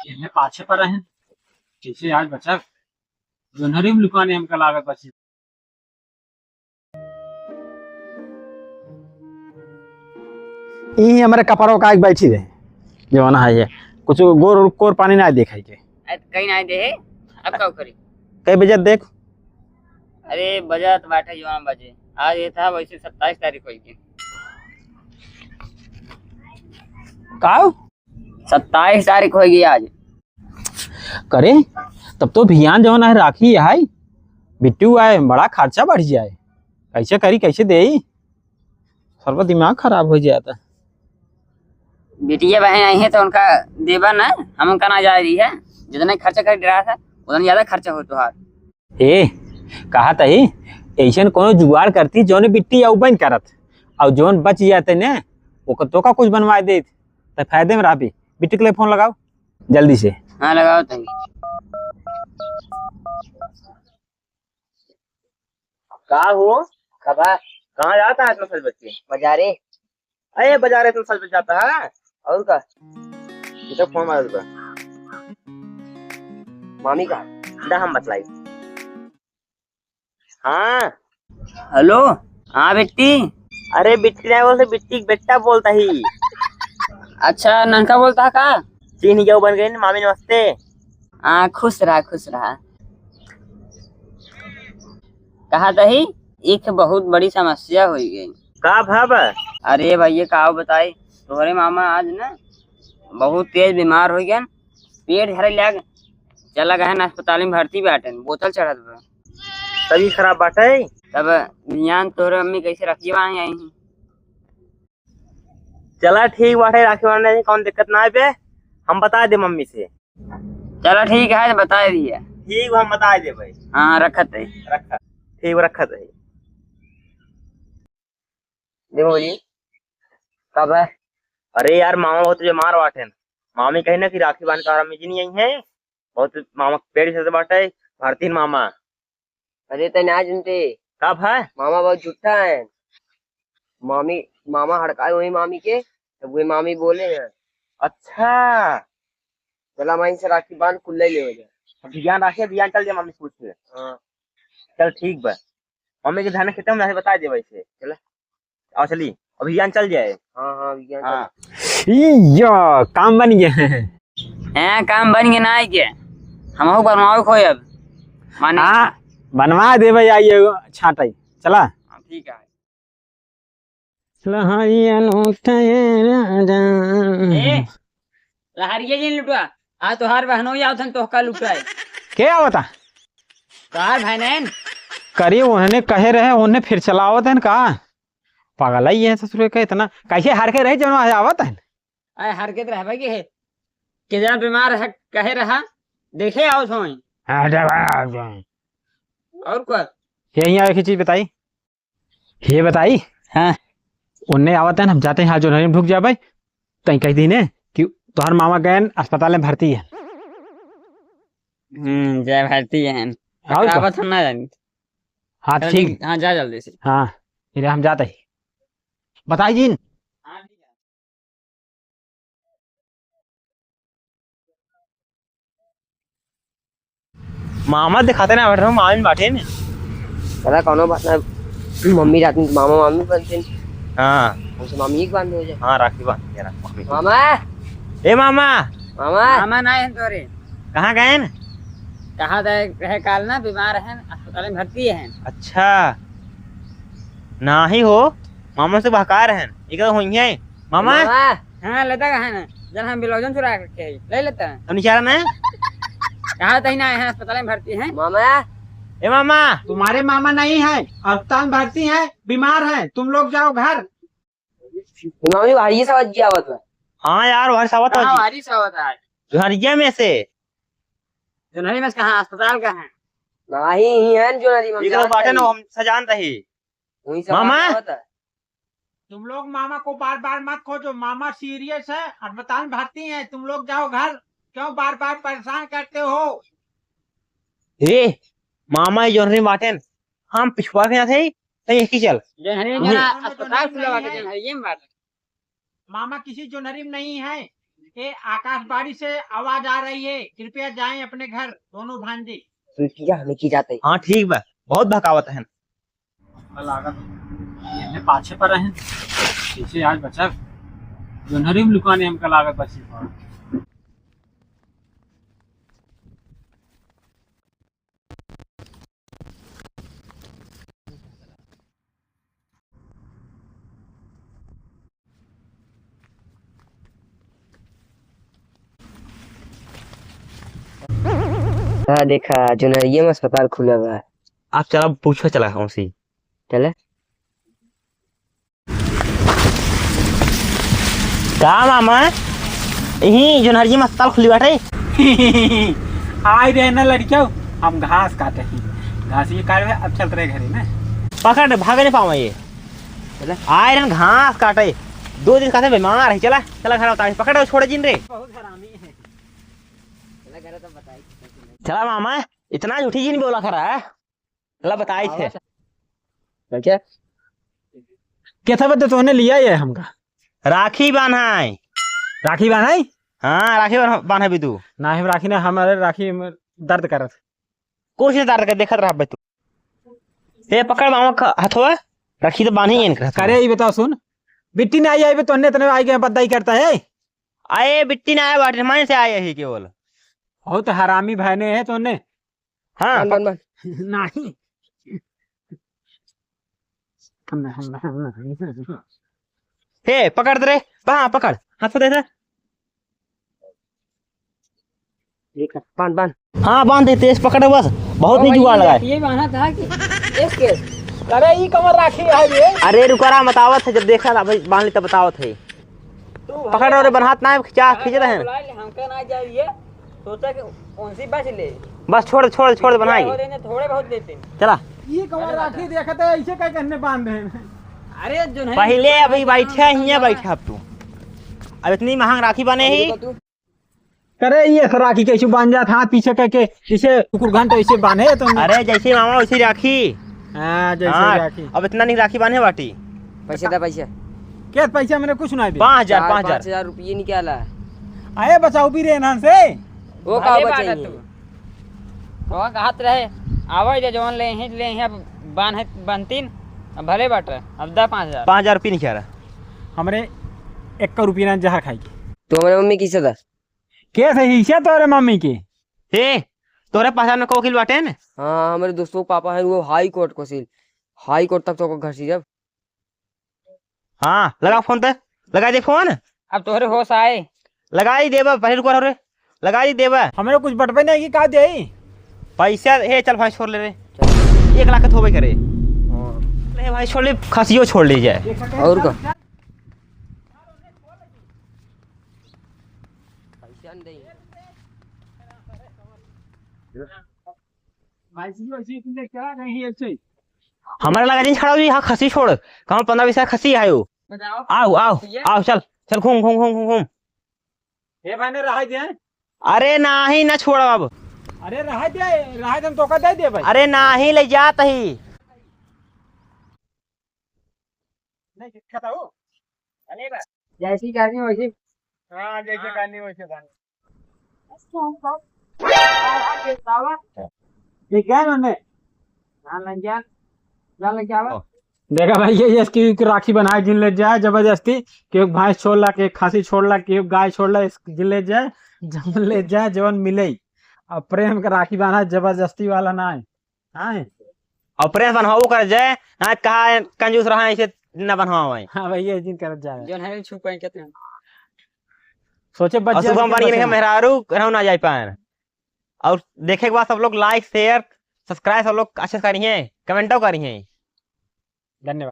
इन्हें पाछे पर रहे कैसे आज बचा जोनहरी में लुकाने हमका लागत बची। यही हमारे कपड़ों का बैठी रहे जो ना है कुछ गोर कोर पानी ना देखा के कहीं ना दे अब क्या करी। कई बजे देख। अरे बजट बैठे जो बजे आज ये था वैसे 27 तारीख होगी। का 27 तारीख होगी आज। करे तब तो भियान जो ना है राखी है बिट्टू आए बड़ा खर्चा बढ़ जाए कैसे करी कैसे दे सर्व दिमाग खराब हो जाता। बेटिया बहन आई है तो उनका देवा ना हम उनका ना जा रही है जितना खर्चा कर रहा था उतना ज्यादा खर्चा हो तुहार। ए कहा तही ऐसा कोनो जुगाड़ करती जोन बिट्टी या बन करत और जोन बच जाते ने ओकर तो का कुछ बनवा दे तो फायदे में रह बिट्टी के लिए फोन लगाओ जल्दी से। हाँ लगाओ तही। का हो खबर कहाँ जाता है इतना सच बच्चे बाजारे। अरे बाजार इतना सच बच जाता है और का किसका फोन मारा तुझे मामी का ना हम बतलाई। हाँ हेलो। हाँ बेटी। अरे बिट्टी नहीं बोलते बिट्टी बेटा बोलता ही। अच्छा ननका बोलता है का तीन ही बन गई मामी नमस्ते। हाँ खुश रहा खुश रहा। कहा तही एक बहुत बड़ी समस्या हो गई। का भाब अरे भैया का बताई तोहरे मामा आज ना बहुत तेज बीमार हो गया पेट झरे लग चला गए अस्पताल में भर्ती बैठे बोतल चढ़त बा तभी खराब बाटे। तब ध्यान तोहरे मम्मी कैसे रखी वहां आई हैं। चला ठीक बाटे राखी बांधने कौन दिक्कत ना है पे हम बता दे मम्मी से। चलो ठीक है तो बता दिया। ठीक हम बता दे भाई। हाँ रखत है। रखा ठीक रखा है। बोलिए कब है। अरे यार मामा बहुत बीमार बाटे मामी कही ना कि राखी बांध कर अम्मी जी नहीं आई है बहुत मामा पेड़ से बाटे भारतीय मामा। अरे तो ना जानते कब है मामा बहुत झूठा है। मामी मामा हड़काए वही मामी के तब वही मामी बोले हैं अच्छा चला वहीं से राखी बांध खुले ले हो जाए। ध्यान रखे ध्यान चल जाए मम्मी से पूछ के। हाँ चल ठीक बा मम्मी के ध्यान खत्म रहे बता दे वैसे चल आओ चली अभियान चल जाए। हाँ हाँ विज्ञान हाँ यो काम बन गया है काम बन गया ना क्या हम बनवाओ खोए अब माने। हाँ बनवा दे भाई आइए छाटाई चला। हाँ, ठीक है। लहरिया जी लुटवा आज तोहार बहनों या उठन तोहका लुटाए क्या होता तोहार बहनन करिए उन्होंने कहे रहे उन्हें फिर चलावत है का पागल ही है ससुर का इतना कैसे हार के रहे जब आवत है। अरे हरकत रहबे के है कितना बीमार है कहे रहा देखे आओ सोई और क्या यही एक ही चीज बताई ये बताई। हाँ उन्हें आवत है हम जाते हैं जो नहीं ढुक जा भाई तई कह दी ने कि तोहर मामा गए अस्पताल में भर्ती है। जय भारती है आवत हम ना जानी। हाँ ठीक हाँ जा जल्दी से। हाँ फिर हम जाते ही बताई जी। मामा दिखाते ना बैठ रहा हूँ मामी बैठे ने। चला कौनो बात ना मम्मी जाती मामा मामी बनते हाँ उनसे मामी एक बांध हो जाए। हाँ राखी बांध दे रहा मम्मी। मामा ए मामा मामा मामा ना है तोरे कहाँ गए न? कहा रहे काल ना बीमार है अस्पताल में भर्ती है। अच्छा ना ही हो मामा से बहकार है एक हुई है मामा। हाँ लेता कहा ना जन हम बिलौजन चुरा के ले लेता है तुम निचारा ना कहा तही ना है अस्पताल में भर्ती है। मामा ए मामा तुम्हारे मामा नहीं है अस्पताल भर्ती है बीमार है तुम लोग जाओ घर। मामी भारी सवाल किया हुआ था। हाँ यार वह सावत भारी सवाल था हरिया में से जोनहरी में कहाँ अस्पताल का है नहीं ही है जोनहरी में एक बाटे ना हम सजान रही मामा। तुम लोग मामा को बार बार मत खोजो मामा सीरियस है अस्पताल में भर्ती है तुम लोग जाओ घर क्यों बार बार परेशान करते हो। ए मामा जोनहरी बाटे हम पिछुआ के थे एक ही चल जोनहरी जना अस्पताल खुला हुआ है जोनहरी में बात। मामा किसी जोनहरी में नहीं है ये आकाशवाणी से आवाज आ रही है, कृपया जाएं अपने घर दोनों भांजे। किया हमें की जाते हाँ ठीक बा, बहुत भकावत है। लागत ये पाछे पर हैं पीछे आज बचा जोनहरी में लुकाने हमका लागत बची पर हाँ देखा जुनरिया में अस्पताल खुला हुआ है। आप चला पूछो, चला कौन सी चले का मामा यही जोनहरिया में अस्पताल खुली बाटे। आए रहे ना लड़कियों, हम घास काटे ही घास ये काटे अब चलते रहे घरे ना पकड़ भागे नहीं पावा ये। चला आए रन घास काटे 2 दिन खाते बीमार है। चला चला घर बता, पकड़ छोड़े जिन रे। बहुत हरामी है। चला मामा इतना झूठी जी नहीं बोला खरा है। चला बताई थे क्या क्या था बता तूने लिया ये हमका राखी बांधाई। राखी बांधाई हाँ राखी बांधा भी तू ना है राखी ना हमारे राखी में दर्द करत कुछ नहीं तार के देखत रहा बे तू। ए पकड़ मामा हथवा राखी तो बांधी है इनका। करे ये बताओ सुन बिट्टी ने आई आई तो अन्य तने आई गए बद्दाई करता है। आए बिट्टी ना आए बाटे हमारे से आए ही केवल। हो तो हरामी भाईने है तो ने हाँ बन बन नहीं हे पकड़ दे रे हाँ पकड़ हाथ पे दे दे। बन बन हाँ बांध दे तेज पकड़ बस बहुत नहीं जुगाड़ लगा है। ये माना था कि एक केस अरे ये कमर राखी है ये अरे रुका बतावत है जब देखा था भाई बांध ली तब बतावत है। पकड़ और बनहात ना खिंचा खींच रहे हैं। हमका ना जाइए सोचा कि उनसे बच ले बस छोड़ छोड़ छोड़ बनाई थोड़े बहुत देते चला। ये कमर राखी देखते ऐसे क्या करने बांध हैं। अरे जो है पहले अभी बैठे हियाँ बैठे अब तू अब इतनी महंग राखी बने ही। करे ये राखी कैसे बांध जात हाथ पीछे करके इसे कुकुर घंट ऐसे बांधे तो अरे जैसे मामा वैसी राखी। हाँ जैसे हाँ, राखी अब इतना नहीं राखी बांधे बाटी। पैसे दा पैसे क्या पैसा मैंने कुछ नहीं 5,000 रुपये निकाला है। आए बचाओ भी रे नान से वो कहा बचे तो हाथ रहे आवाज दे जवन ले हैं बनतीन भले बाट अब दा 5,000 5,000 रुपये नहीं रहा। हमरे 1 रुपया ना जहर खाई तो हमारे मम्मी किसे था कैसे हिस्सा तोरे मम्मी के हे तोरे पहचान में कोकिल बाटे न। हाँ हमारे दोस्तों के पापा है वो हाई कोर्ट को सील हाई कोर्ट तक तो घर सी जब। हाँ लगा फोन पे लगा दे फोन। अब तोहरे होश आए लगा ही देबा पहले रुको रे लगा ही देबा। हमरे कुछ बटवे नहीं की का दे पैसा हे चल भाई छोड़ ले रे 1 लाख थोबे करे। ले भाई छोड़ ले खसियो छोड़ ली जाए और का हमारे लगा दिन खड़ा हुई हाँ खसी छोड़ कहाँ 15-20 खसी आयो। आओ आओ आओ चल चल घूम घूम घूम घूम घूम। हे भाई ने रहा दे अरे ना ही ना छोड़ अब। अरे रहा दे तो का दे दे भाई अरे ना ही ले जात ही नहीं खाता हो जैसी करनी वैसी हां जैसे करनी वैसे करनी ठीक है मैंने देखा भाई ये इसकी राखी बनाए जिन ले जाए जबरदस्ती कि भैंस छोड़ ला के खासी छोड़ ला के गाय छोड़ ला जिन ले जाए जब ले जाए जवन मिले अब प्रेम का राखी बांधा जबरदस्ती वाला ना है हाँ और प्रेम बनवाओ कर जाए ना कहा कंजूस रहा ऐसे न बनवाओ। हाँ भाई ये जिन कर जाए जो है छुप पाए कितने सोचे और बच्चे सुबह बनी रहे मेहरारू रहू ना जाए पाए। और देखे के बाद सब लोग लाइक शेयर सब्सक्राइब सब लोग अच्छे से करिए कमेंटो करिए। धन्यवाद।